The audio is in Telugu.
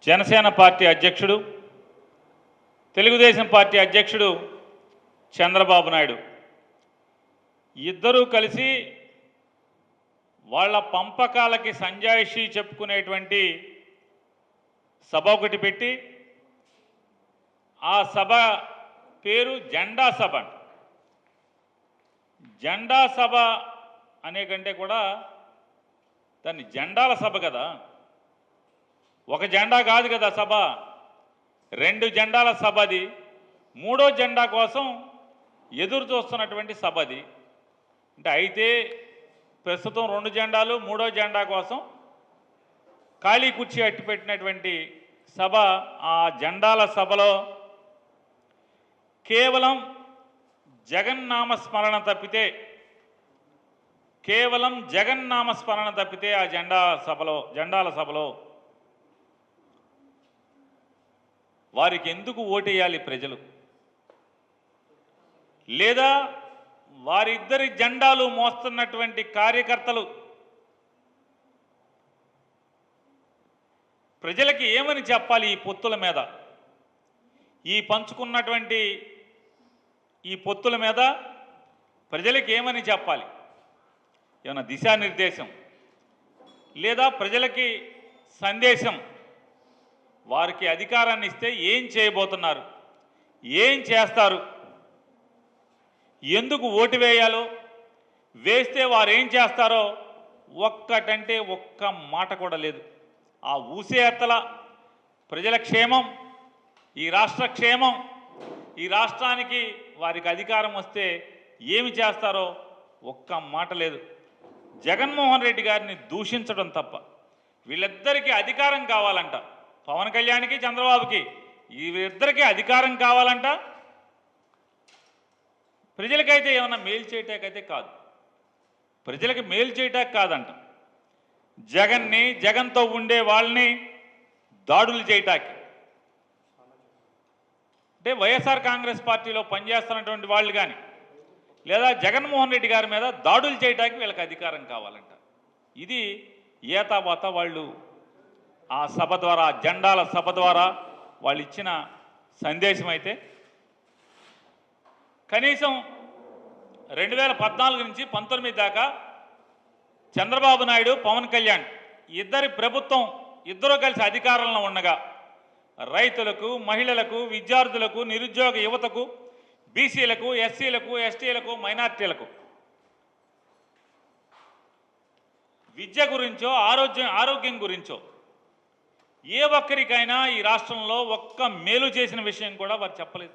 జనసేన పార్టీ అధ్యక్షుడు, తెలుగుదేశం పార్టీ అధ్యక్షుడు చంద్రబాబు నాయుడు ఇద్దరూ కలిసి వాళ్ళ పంపకాలకి సంజాయిషి చెప్పుకునేటువంటి సభ ఒకటి పెట్టి ఆ సభ పేరు జెండా సభ. జెండా సభ అనే కంటే కూడా దాన్ని జెండాల సభ కదా, ఒక జెండా కాదు కదా సభ, 2 జెండాల సభ అది. 3వ జెండా కోసం ఎదురు చూస్తున్నటువంటి సభ అది. అంటే అయితే ప్రస్తుతం 2 జెండాలు, 3వ జెండా కోసం ఖాళీ కుర్చీ అట్టిపెట్టినటువంటి సభ. ఆ జెండాల సభలో కేవలం జగన్నామస్మరణ తప్పితే, కేవలం జగన్నామస్మరణ తప్పితే ఆ జెండాల సభలో వారికి ఎందుకు ఓటేయాలి ప్రజలు? లేదా వారిద్దరి జెండాలు మోస్తున్నటువంటి కార్యకర్తలు ప్రజలకి ఏమని చెప్పాలి? ఈ పొత్తుల మీద, ఈ పంచుకున్నటువంటి ఈ పొత్తుల మీద ప్రజలకి ఏమని చెప్పాలి? ఏమైనా దిశానిర్దేశం లేదా ప్రజలకి సందేశం? వారికి అధికారాన్ని ఇస్తే ఏం చేయబోతున్నారు, ఏం చేస్తారు, ఎందుకు ఓటు వేయాలో, వేస్తే వారు ఏం చేస్తారో ఒక్కటంటే ఒక్క మాట కూడా లేదు. ఆ ఊసే ఎత్తల ప్రజల క్షేమం, ఈ రాష్ట్ర క్షేమం, ఈ రాష్ట్రానికి వారికి అధికారం వస్తే ఏమి చేస్తారో ఒక్క మాట లేదు. జగన్మోహన్ రెడ్డి గారిని దూషించడం తప్ప. వీళ్ళిద్దరికీ అధికారం కావాలంట, పవన్ కళ్యాణ్కి చంద్రబాబుకి, వీరిద్దరికీ అధికారం కావాలంట. ప్రజలకైతే ఏమన్నా మేలు చేయటాకైతే కాదు, ప్రజలకి మేలు చేయటానికి కాదంట. జగన్ని, జగన్తో ఉండే వాళ్ళని దాడులు చేయటానికి. అంటే వైఎస్ఆర్ కాంగ్రెస్ పార్టీలో పనిచేస్తున్నటువంటి వాళ్ళు కానీ లేదా జగన్మోహన్ రెడ్డి గారి మీద దాడులు చేయడానికి వీళ్ళకి అధికారం కావాలంట. ఇది ఏతావాత వాళ్ళు ఆ సభ ద్వారా, జెండాల సభ ద్వారా వాళ్ళు ఇచ్చిన సందేశం. అయితే కనీసం 2014 నుంచి 19 దాకా చంద్రబాబు నాయుడు, పవన్ కళ్యాణ్ ఇద్దరి ప్రభుత్వం, ఇద్దరూ కలిసి అధికారంలో ఉండగా రైతులకు, మహిళలకు, విద్యార్థులకు, నిరుద్యోగ యువతకు, బీసీలకు, ఎస్సీలకు, ఎస్టీలకు, మైనార్టీలకు విద్య గురించో, ఆరోగ్యం గురించో ఏ ఒక్కరికైనా ఈ రాష్ట్రంలో ఒక్క మేలు చేసిన విషయం కూడా వారు చెప్పలేదు.